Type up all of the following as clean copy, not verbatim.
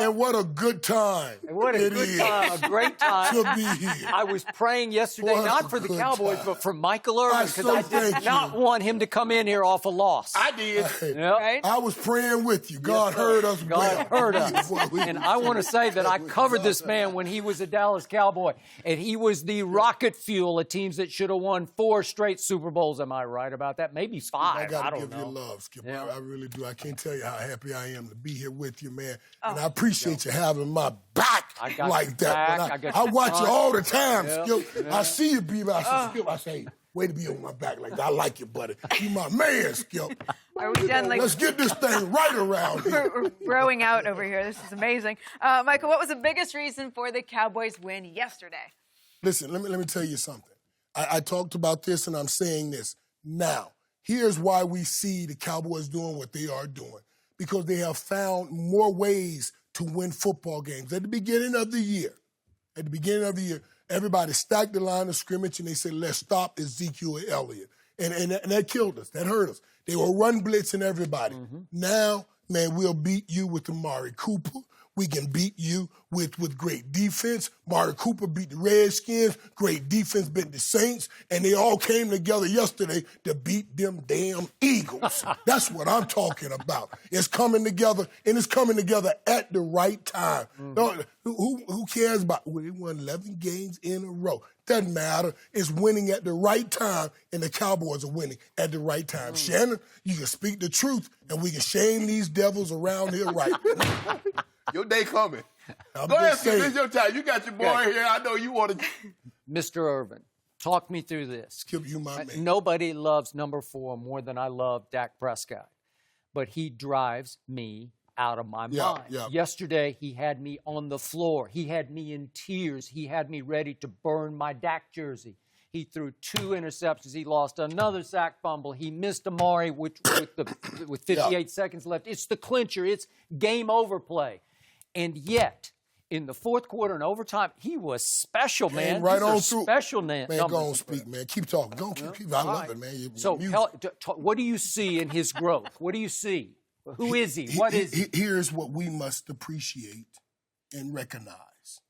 And what a good time. What a good time, a great time. To be here. I was praying yesterday, not for the Cowboys, but for Michael Irvin, because I did not want him to come in here off a loss. I did. Right? I was praying with you. God heard us well. God heard us. And I want to say that I covered this man when he was a Dallas Cowboy, and he was the rocket fuel of teams that should have won 4 straight Super Bowls. Am I right about that? Maybe 5. I got to don't give know. you love, Skip. Yeah. I really do. I can't tell you how happy I am to be here with you, man. And I appreciate you having my back like that. I watch you all the time, Skip. I see you be like, Skip, I say, way to be on my back like that. I like you, buddy. You my man, Skip. Are we done? Let's get this thing right around here. We're growing out over here. This is amazing. Michael, what was the biggest reason for the Cowboys' win yesterday? Listen, let me tell you something. I talked about this, and I'm saying this now. Here's why we see the Cowboys doing what they are doing. Because they have found more ways to win football games. At the beginning of the year, everybody stacked the line of scrimmage and they said, let's stop Ezekiel Elliott. And that killed us. That hurt us. They were run blitzing everybody. Now, man, we'll beat you with Amari Cooper. We can beat you with great defense. Amari Cooper beat the Redskins. Great defense beat the Saints. And they all came together yesterday to beat them damn Eagles. That's what I'm talking about. It's coming together, and it's coming together at the right time. Who cares about we won 11 games in a row? Doesn't matter. It's winning at the right time, and the Cowboys are winning at the right time. Shannon, you can speak the truth, and we can shame these devils around here right now. Your day coming. Go ahead, Skip. It's your time. You got your boy here. I know you want to. Mr. Irvin, talk me through this. Skip, you my man. Nobody loves number 4 more than I love Dak Prescott. But he drives me out of my mind. Yesterday, he had me on the floor. He had me in tears. He had me ready to burn my Dak jersey. He threw 2 interceptions. He lost another sack fumble. He missed Amari with 58 seconds left. It's the clincher. It's game over play. And yet, in the fourth quarter and overtime, he was special, man. Right on through. Special, man. Go on, speak, man. Keep talking. Go on, keep. I love it, man. So, what do you see in his growth? What do you see? Who is he? What is he? Here's what we must appreciate and recognize.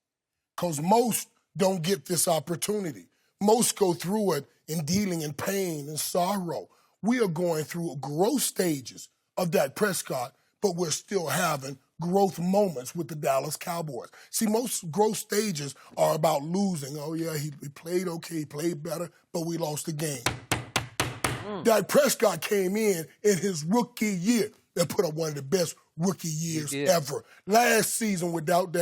Because most don't get this opportunity. Most go through it in dealing in pain and sorrow. We are going through growth stages of Dak Prescott, but we're still having growth moments with the Dallas Cowboys. See, most growth stages are about losing. Oh, yeah, he played okay, he played better, but we lost the game. Dak Prescott came in his rookie year and put up one of the best rookie years ever. Last season, without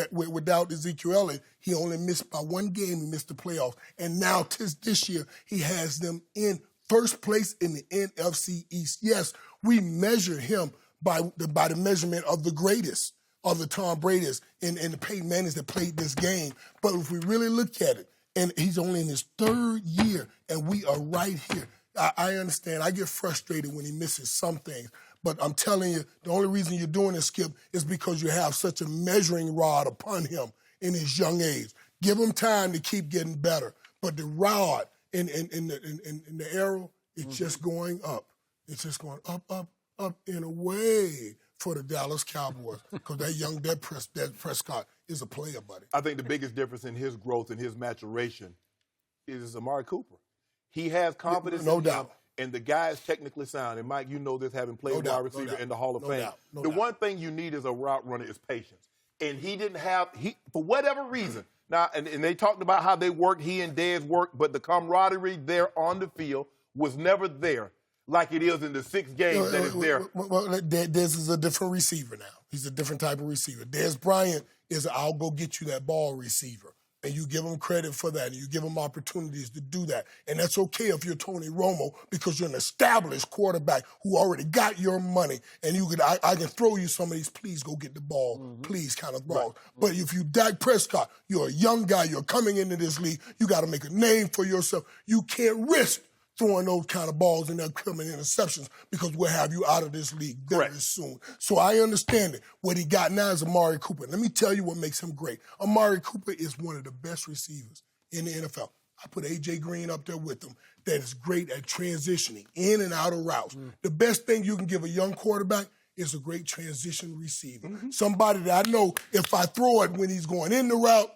Ezekiel Elliott, he only missed by 1 game. He missed the playoffs. And now, this year, he has them in first place in the NFC East. Yes, we measure him by the measurement of the greatest, of the Tom Brady's and the Peyton Mannings that played this game. But if we really look at it, and he's only in his 3rd year, and we are right here. I understand. I get frustrated when he misses some things. But I'm telling you, the only reason you're doing this, Skip, is because you have such a measuring rod upon him in his young age. Give him time to keep getting better. But the rod in the arrow, it's just going up. It's just going up in a way for the Dallas Cowboys because that young Dak Prescott is a player, buddy. I think the biggest difference in his growth and his maturation is Amari Cooper. He has confidence no doubt. And the guy is technically sound. And, Mike, you know this, having played wide receiver in the Hall of Fame. The one thing you need as a route runner is patience. And he didn't have, for whatever reason, now, and they talked about how they worked, he and Dez worked, but the camaraderie there on the field was never there like it is in the 6 games that it's there. Well, Dez is a different receiver now. He's a different type of receiver. Dez Bryant is I'll go get you that ball receiver. And you give him credit for that, and you give him opportunities to do that. And that's okay if you're Tony Romo because you're an established quarterback who already got your money, and I can throw you some of these, please go get the ball, please kind of balls. But if you Dak Prescott, you're a young guy, you're coming into this league, you got to make a name for yourself. You can't risk throwing those kind of balls and they're coming interceptions because we'll have you out of this league very soon. So I understand it. What he got now is Amari Cooper. Let me tell you what makes him great. Amari Cooper is one of the best receivers in the NFL. I put A.J. Green up there with him that is great at transitioning in and out of routes. The best thing you can give a young quarterback is a great transition receiver. Somebody that I know if I throw it when he's going in the route,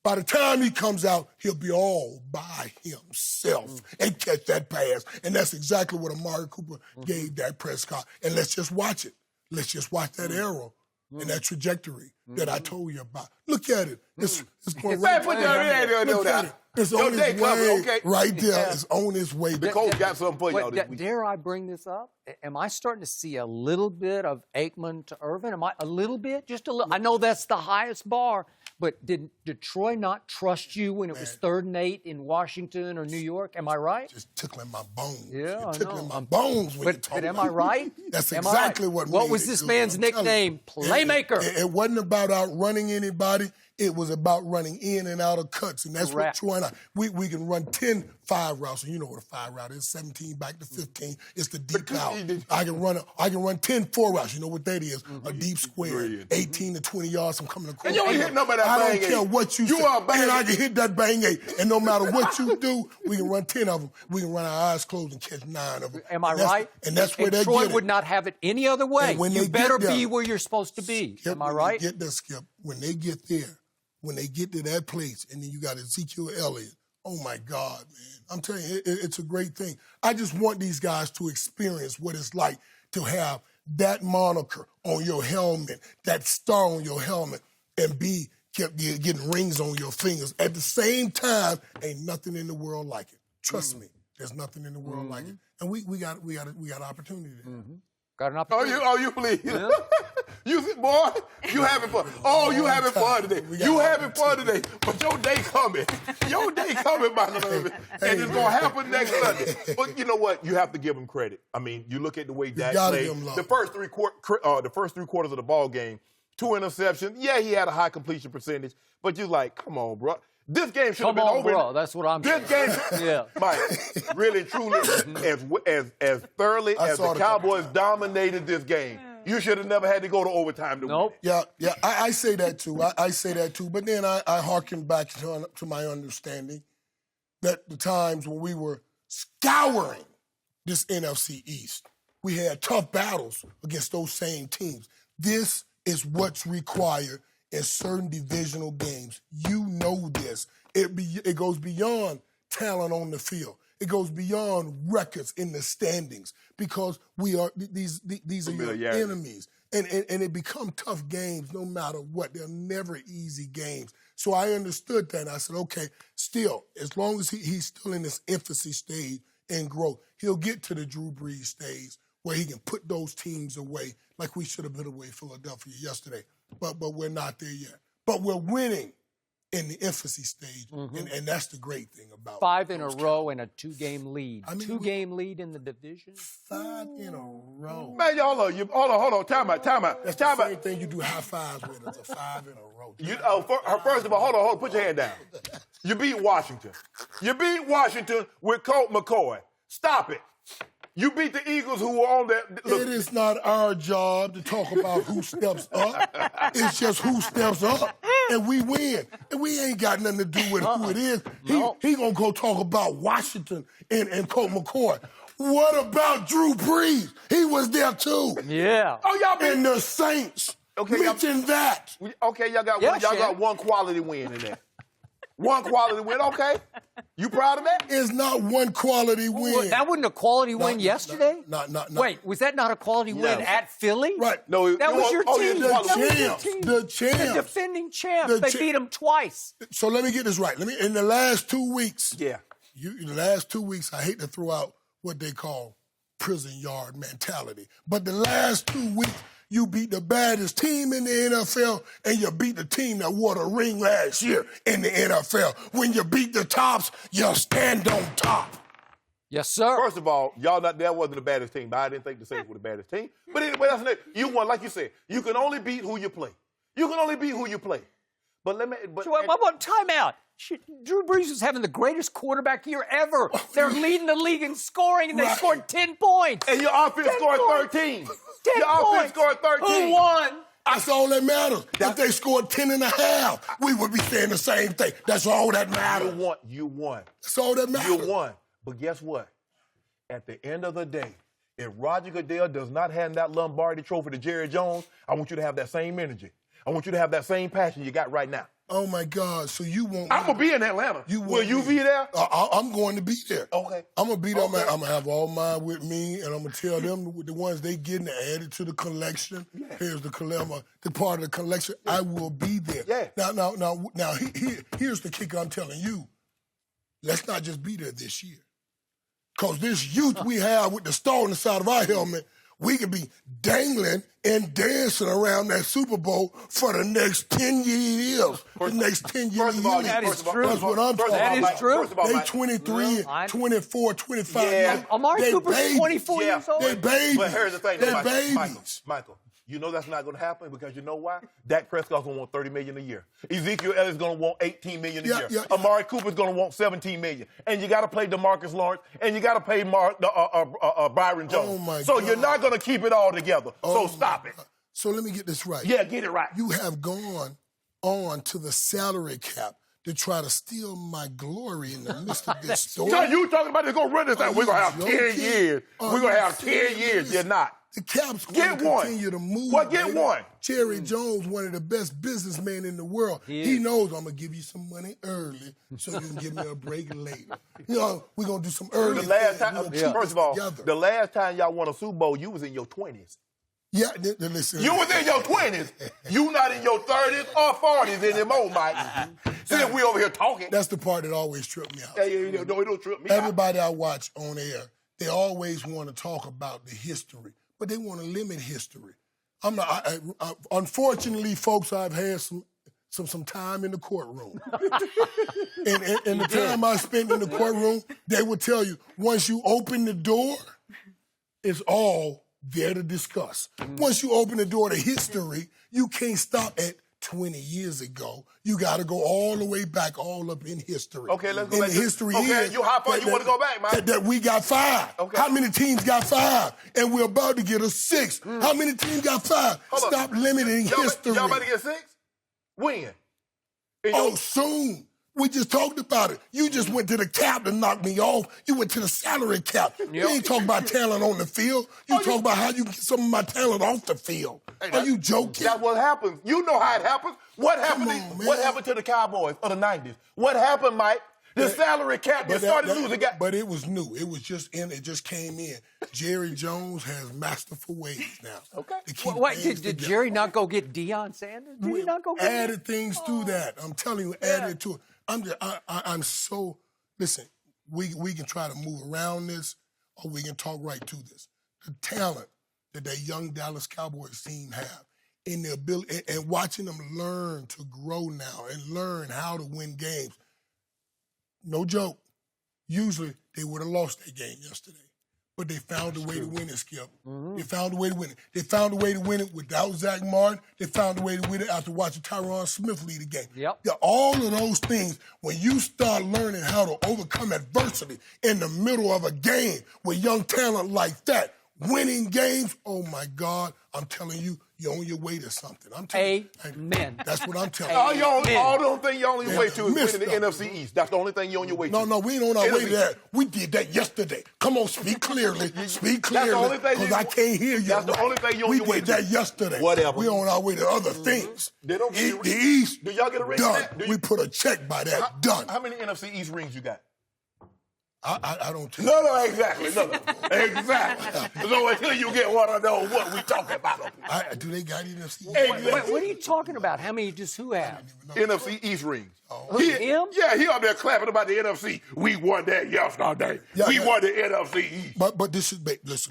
by the time he comes out, he'll be all by himself and catch that pass. And that's exactly what Amari Cooper gave Dak Prescott. And let's just watch it. Let's just watch that arrow and that trajectory that I told you about. Look at it. It's going right there. Look at it. It's on its way right there. It's on its way. The coach got something for y'all this week. Dare I bring this up? Am I starting to see a little bit of Aikman to Irvin? Am I a little bit? Just a little? I know that's the highest bar, but did Detroit not trust you when it was 3rd and 8 in Washington or New York? Am I right? Just tickling my bones. Yeah, You're tickling my bones when you talk. But am I right? That's exactly what made What was this man's nickname? Playmaker. It wasn't about outrunning anybody. It was about running in and out of cuts, and that's what Troy and I, we can run 10 5 routes, and you know what a 5 route is, 17 back to 15. It's the deep out. I can run 10 4 routes. You know what that is? A deep square, 18 to 20 yards. I'm coming across. And you don't hit nobody that I don't care what you say. And I can hit that bang 8. And no matter what you do, we can run 10 of them. We can run our eyes closed and catch 9 of them. Am I right? And that's where they Troy get it. would not have it any other way. You better be where you're supposed to be. Skip, am I right? Get that, Skip. When they get there, when they get to that place, and then you got Ezekiel Elliott, oh, my God, man. I'm telling you, it's a great thing. I just want these guys to experience what it's like to have that moniker on your helmet, that star on your helmet, and be getting rings on your fingers. At the same time, ain't nothing in the world like it. Trust me, there's nothing in the world like it. And we got opportunity there. Got an opportunity. Oh, you believe? Yeah. Boy, you having fun. Oh, you having fun today. You having fun today. But your day coming. Your day coming, Michael Irvin. And it's going to happen next Sunday. But you know what? You have to give him credit. I mean, you look at the way Dak played. The first three quarters of the ball game, 2 interceptions. Yeah, he had a high completion percentage. But you're like, come on, bro. This game should have been over. Bro. That's what I'm saying. This game, Mike, really, truly, as thoroughly as the Cowboys dominated this game, you should have never had to go to overtime to win. Yeah, I say that too. I say that too. But then I hearken back to my understanding that the times when we were scouring this NFC East, we had tough battles against those same teams. This is what's required in certain divisional games. You know this. It goes beyond talent on the field. It goes beyond records in the standings because we are these are your enemies. And it become tough games no matter what. They're never easy games. So I understood that. And I said, okay, still, as long as he's still in this infancy stage and growth, he'll get to the Drew Brees stage where he can put those teams away like we should have put away Philadelphia yesterday. But we're not there yet. But we're winning in the infancy stage, and that's the great thing about it. 5 in a row and a 2-game lead. I mean, 2-game lead in the division. 5 in a row. Man, hold on. Time out. That's the same thing you do high fives with. It's a 5 in a row. First of all, hold on. Put your hand down. You beat Washington. You beat Washington with Colt McCoy. Stop it. You beat the Eagles who were on that. Look. It is not our job to talk about who steps up. It's just who steps up, and we win. And we ain't got nothing to do with who it is. He gonna go talk about Washington and Colt McCoy. What about Drew Brees? He was there too. Yeah. Oh, y'all been and the Saints. Okay, mention that. Okay, y'all got one quality win in there. One quality win, okay. You proud of that? It's not one quality win. Well, that wasn't a quality win yesterday? No. Wait, was that not a quality win at Philly? Right. No, that was your team. The champs. The defending champs. They beat them twice. So let me get this right. In the last 2 weeks, in the last 2 weeks, I hate to throw out what they call prison yard mentality, but the last 2 weeks, you beat the baddest team in the NFL, and you beat the team that wore the ring last year in the NFL. When you beat the tops, you stand on top. Yes, sir. First of all, that wasn't the baddest team, but I didn't think the Saints were the baddest team. But anyway, you won, like you said. You can only beat who you play. But what about timeout? Drew Brees is having the greatest quarterback year ever. They're leading the league in scoring, and they scored 10 points. And your offense scored 13. Offense scored 13. Who won? That's all that matters. If they scored 10 and a half, we would be saying the same thing. That's all that matters. You won. That's all that matters. You won. But guess what? At the end of the day, If Roger Goodell does not hand that Lombardi trophy to Jerry Jones, I want you to have that same energy. I want you to have that same passion you got right now. Oh, my God. So you won't... I'm going to be in Atlanta. Will you be there? I'm going to be there. Okay. I'm going to be there. Okay. I'm going to have all mine with me, and I'm going to tell them the ones they getting to add it to the collection. Yeah. Here's the part of the collection. Yeah. I will be there. Yeah. Now, here's the kicker I'm telling you. Let's not just be there this year. Because this youth we have with the star on the side of our helmet, we could be dangling and dancing around that Super Bowl for the next 10 years. The next 10 years. First of all, that is true. That's what I'm talking about. That is true. They 23, 24, 25. Yeah. Amari Cooper's 24 years old. They babies. But here's the thing, They babies. Michael, you know that's not going to happen because you know why? Dak Prescott's going to want $30 million a year. Ezekiel Elliott's going to want $18 million a year. Amari Cooper's going to want $17 million. And you got to play DeMarcus Lawrence, and you got to pay Byron Jones. Oh my so God. You're not going to keep it all together. So stop it. So let me get this right. Yeah, get it right. You have gone on to the salary cap to try to steal my glory in the midst of this story. So you talking about they're going to run this out. We're going to have 10 years. We're going to have 10 years. You're not. The cap's going to continue to move. Well, get one. Jerry Jones, one of the best businessmen in the world. He knows I'm going to give you some money early so you can give me a break later. You know, we're going to do some early First of all, together. the last time y'all won a Super Bowl, you was in your 20s. Yeah, listen. You was in your 20s. You not in your 30s or 40s anymore, Mike. Since we over here talking. That's the part that always tripped me out. No, it don't trip me out. Everybody I watch on air, they always want to talk about the history, but they want to limit history. Unfortunately, folks, I've had some time in the courtroom. and the time I spent in the courtroom, they would tell you, once you open the door, it's all there to discuss. Once you open the door to history, you can't stop at 20 years ago. You got to go all the way back, all up in history. Okay, let's go back. History is how far you want to go back, Mike? That we got 5. Okay. How many teams got 5? And we're about to get a 6. How many teams got 5? Stop limiting history. Y'all about to get 6? When? Soon. We just talked about it. You just went to the cap to knock me off. You went to the salary cap. You ain't talking about talent on the field. You talking about how you get some of my talent off the field. Are you joking? That's what happens. You know how it happens. What happened to the Cowboys of the 90s? What happened, Mike? The salary cap just started losing. But it was new. It was just in. It just came in. Jerry Jones has masterful ways now. Okay. Did Jerry not go get Deion Sanders? Did he not go get added things to that? I'm telling you, added to it. I'm so, listen, we can try to move around this or we can talk right to this. The talent that young Dallas Cowboys team have in their ability and watching them learn to grow now and learn how to win games. No joke. Usually they would have lost that game yesterday. But they found a way to win it, Skip. They found a way to win it. They found a way to win it without Zach Martin. They found a way to win it after watching Tyron Smith lead the game. Yep. Yeah, all of those things, when you start learning how to overcome adversity in the middle of a game with young talent like that, winning games, oh, my God, I'm telling you, you're on your way to something. I'm telling you. Amen. That's what I'm telling you. All the only thing you're on your way to is winning the NFC East. That's the only thing you're on your way to. No, we ain't on our way to that. We did that yesterday. Come on, speak clearly. Speak clearly, because I can't hear you. That's the only thing you're on your way to. We did that yesterday. Whatever. We on our way to other things. They don't get the East, do y'all get a ring? Done. We put a check by that. Done. How many NFC East rings you got? I don't think. No, exactly. Exactly. So until you get one of those, what we talking about? Do they got NFC? Exactly. What are you talking about? How many does who have? NFC East rings. Him? Yeah, he up there clapping about the NFC. We won that yesterday. We won the NFC East. But this is,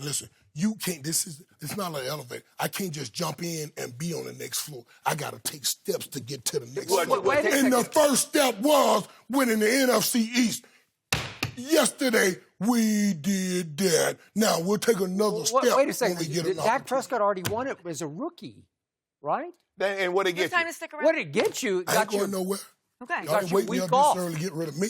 listen. You can't, it's not like an elevator. I can't just jump in and be on the next floor. I got to take steps to get to the next floor. And the first step was winning the NFC East. Yesterday, we did that. Now, we'll take another step. Wait a second. When we get Dak Prescott already won it as a rookie, right? And what did it get you? Time to stick around. What did it get you? I ain't going nowhere. Okay. Y'all ain't waiting up this early to get rid of me.